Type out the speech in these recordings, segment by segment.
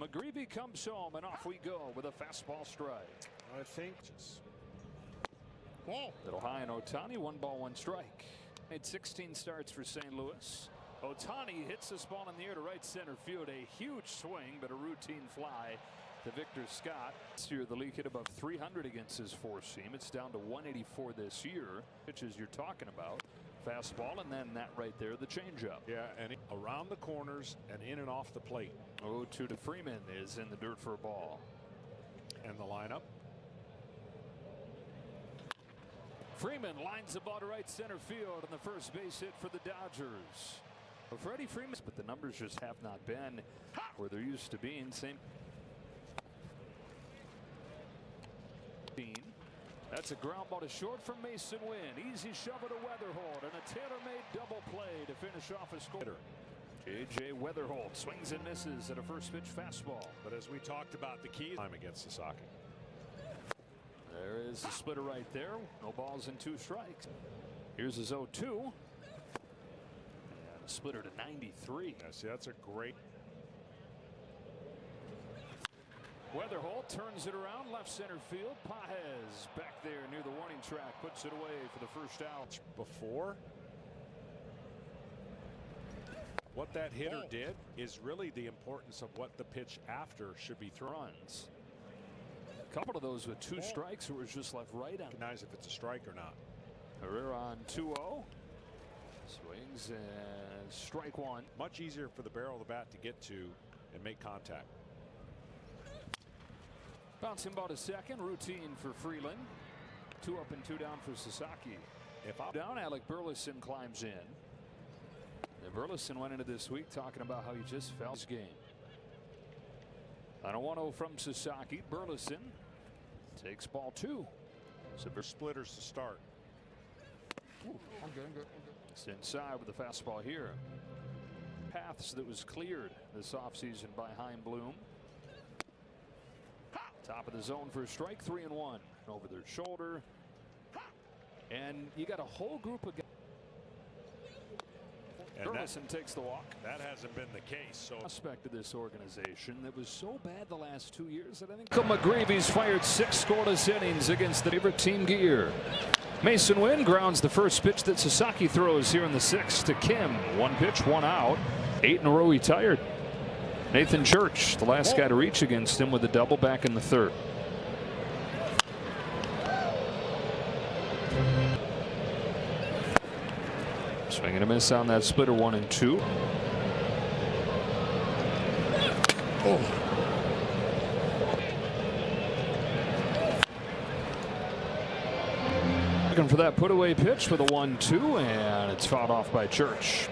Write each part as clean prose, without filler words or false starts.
McGreevy comes home, and off we go with a fastball strike. I think Little high on Ohtani, 1 ball, 1 strike. Made 16 starts for St. Louis. Ohtani hits this ball in the air to right center field. A huge swing, but a routine fly to Victor Scott. This year, the league hit above 300 against his four-seam. It's down to 184 this year. Pitches you're talking about. Fastball, and then that right there, the changeup. Yeah, and around the corners and in and off the plate. 0-2 to Freeman is in the dirt for a ball. And the lineup. Freeman lines the ball to right center field, and the first base hit for the Dodgers. Well, Freddie Freeman, but the numbers just have not been where they're used to being. Same. That's a ground ball to short from Mason Wynn. Easy shove to Weatherholt, and a tailor-made double play to finish off a score. J.J. Weatherholt swings and misses at a first pitch fastball. But as we talked about, the key time against Sasaki. There is a splitter right there. No balls and 2 strikes. Here's his 0-2. And a splitter to 93. Yeah, see, that's a great. Weatherholt turns it around left center field. Paez back there near the warning track, puts it away for the first out. Before, what that hitter did is really the importance of what the pitch after should be thrown. Runs. A couple of those with 2 strikes, or was just left right on. Recognize if it's a strike or not. Herrera on 2-0. Swings and strike 1. Much easier for the barrel of the bat to get to and make contact. Bouncing ball to second, routine for Freeland. 2 up and 2 down for Sasaki. If I'm down, Alec Burleson climbs in. And Burleson went into this week talking about how he just felt his game. On a 1-0 from Sasaki, Burleson takes ball 2. So there's splitters to start. Ooh, I'm good. It's inside with the fastball here. Paths that was cleared this offseason by Hein Bloom. Top of the zone for a strike, 3-1 over their shoulder. And you got a whole group of guys. Burleson takes the walk. That hasn't been the case. So aspect of this organization that was so bad the last 2 years that I think McGreevy's fired 6 scoreless innings against the favorite team gear. Mason Wynn grounds the first pitch that Sasaki throws here in the 6th to Kim. 1 pitch, 1 out. 8 in a row he tired. Nathan Church, the last guy to reach against him with a double back in the 3rd. Swing and a miss on that splitter, 1 and 2. Looking for that put away pitch with a 1-2, and it's fouled off by Church.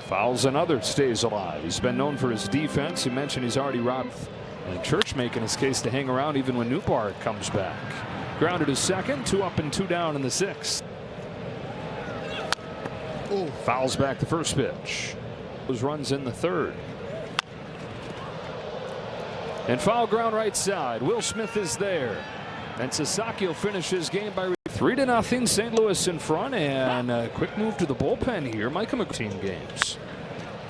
Fouls another, stays alive. He's been known for his defense. He mentioned he's already robbed. And Church making his case to hang around even when Newbar comes back. Grounded to second, 2 up and 2 down in the 6th. Fouls back the first pitch. Those runs in the 3rd. And foul ground right side. Will Smith is there. And Sasaki will finish his game by 3-0. St. Louis in front, and a quick move to the bullpen here. Micah McGreevy games.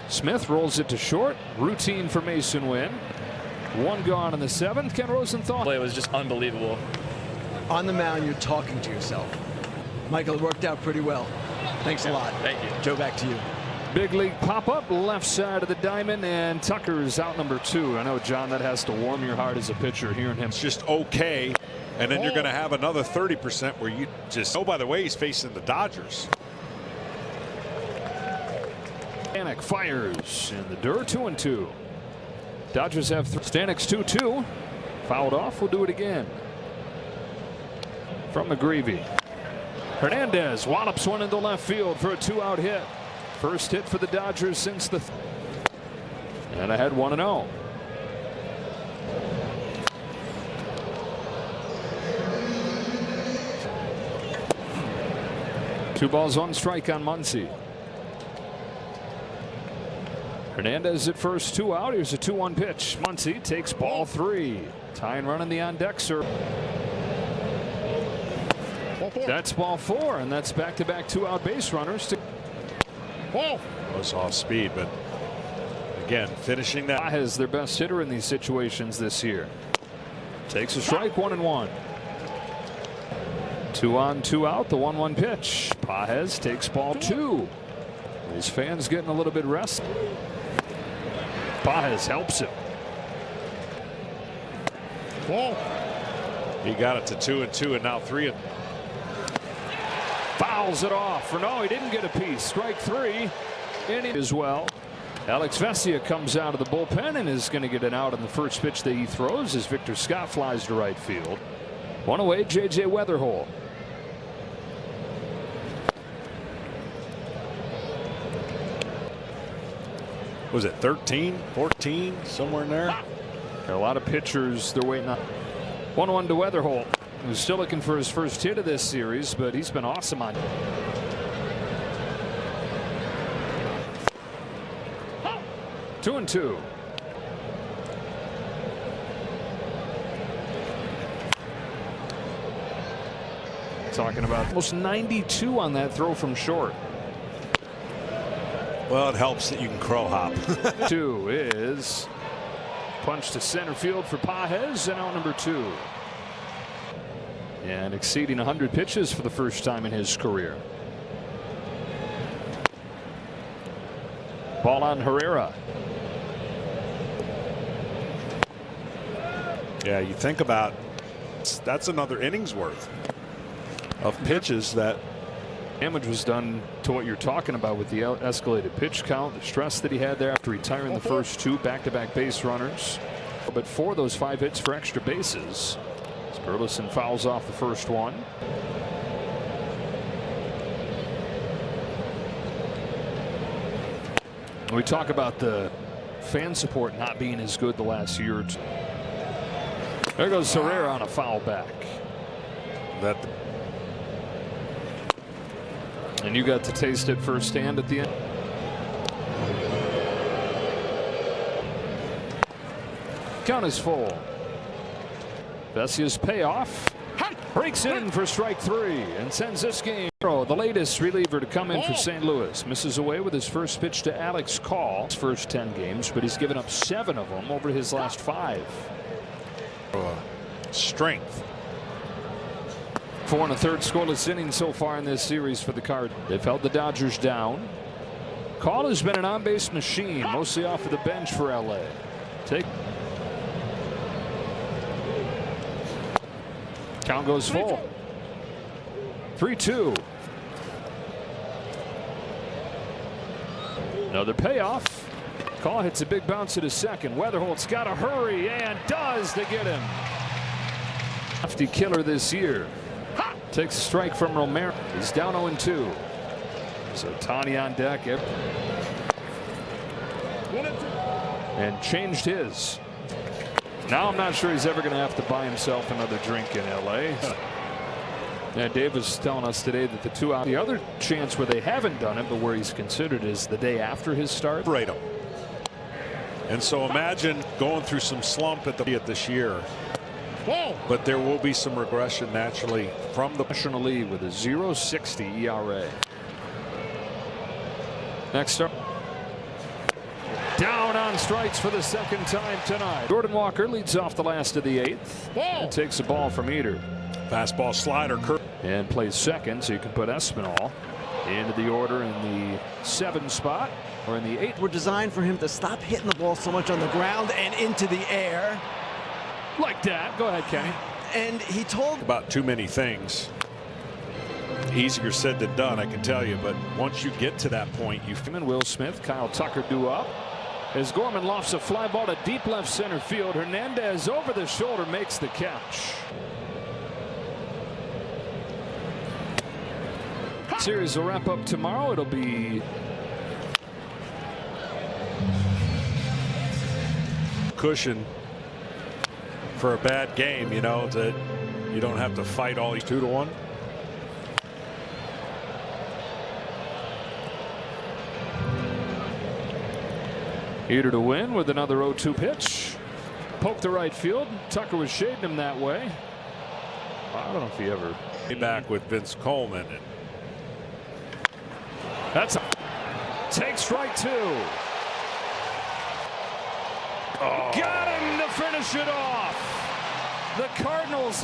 Smith rolls it to short. Routine for Mason Wynn. 1 gone in the 7th. Ken Rosenthal. Play was just unbelievable. On the mound, you're talking to yourself. Michael, it worked out pretty well. Thanks a lot. Thank you. Joe, back to you. Big league pop-up, left side of the diamond, and Tucker's out number 2. I know, John, that has to warm your heart as a pitcher hearing him. It's just okay. And then you're going to have another 30% where you just, oh, by the way, he's facing the Dodgers. Stanek fires in the dirt, 2-2. Dodgers have Stanek's 2-2. Fouled off. We'll do it again. From McGreevy. Hernandez wallops one into left field for a 2-out hit. First hit for the Dodgers since the. And ahead 1-0. 2 balls, 1 strike on Muncy. Hernandez at first, 2 out. Here's a 2-1 pitch. Muncy takes ball 3. Tying run in the on deck, sir. That's ball 4, and that's back-to-back 2-out base runners. Was off speed, but again, finishing that. Pages their best hitter in these situations this year. Takes a strike, 1-1. 2 on, 2 out, the 1-1 pitch. Pages takes ball 2. His fans getting a little bit rest. Pages helps him. He got it to 2-2 and now 3. Fouls it off. Or no, he didn't get a piece. Strike 3 inning as well. Alex Vesia comes out of the bullpen and is going to get an out on the first pitch that he throws as Victor Scott flies to right field. One away, J.J. Weatherhole. Was it 13, 14, somewhere in there? A lot of pitchers they're waiting on. 1-1 to Weatherhole, who's still looking for his first hit of this series, but he's been awesome on. 2-2. Talking about almost 92 on that throw from short. Well, it helps that you can crow hop. 2 is punch to center field for Pages, and out number 2. And exceeding 100 pitches for the first time in his career. Ball on Herrera. Yeah, you think about that's another inning's worth of pitches that damage was done to what you're talking about with the escalated pitch count, the stress that he had there after retiring the first 2 back-to-back base runners. But 4 of those 5 hits for extra bases. Burleson fouls off the first one. We talk about the fan support not being as good the last year or 2. There goes Herrera on a foul back. And you got to taste it firsthand at the end. Count is full. Vesia's payoff. Breaks in for strike 3 and sends this game. The latest reliever to come in for St. Louis. Misses away with his first pitch to Alex Call. His first 10 games, but he's given up 7 of them over his last 5. Strength. 4 1/3 scoreless inning so far in this series for the Cardinals. They've held the Dodgers down. Call has been an on-base machine, mostly off of the bench for LA. Count goes full. 3-2. Another payoff. Call hits a big bounce at his second. Weatherholt's got to hurry and does to get him. Lefty killer this year. Takes a strike from Romero. He's down 0-2. So Ohtani on deck. And changed his. Now I'm not sure he's ever going to have to buy himself another drink in LA. And Davis telling us today that the other chance where they haven't done it, but where he's considered, is the day after his start. Right. And so imagine going through some slump at this year. But there will be some regression naturally from the National League with a 0.60 ERA. Next up. Down on strikes for the second time tonight. Jordan Walker leads off the last of the 8th. And takes a ball from Eder. Fastball slider curve. And plays second, so you can put Espinal into the order in the 7 spot, or in the 8. Were designed for him to stop hitting the ball so much on the ground and into the air. Like that. Go ahead, Kenny. And he told about too many things. Easier said than done, I can tell you, but once you get to that point, you Will Smith, Kyle Tucker due up. As Gorman lofts a fly ball to deep left center field, Hernandez over the shoulder makes the catch. Series will wrap up tomorrow. It'll be cushion for a bad game, you know, that you don't have to fight all 2-1. Eder to win with another 0-2 pitch. Poked to right field. Tucker was shading him that way. I don't know if he ever. Back with Vince Coleman. That's Takes strike 2. Got him to finish it off. The Cardinals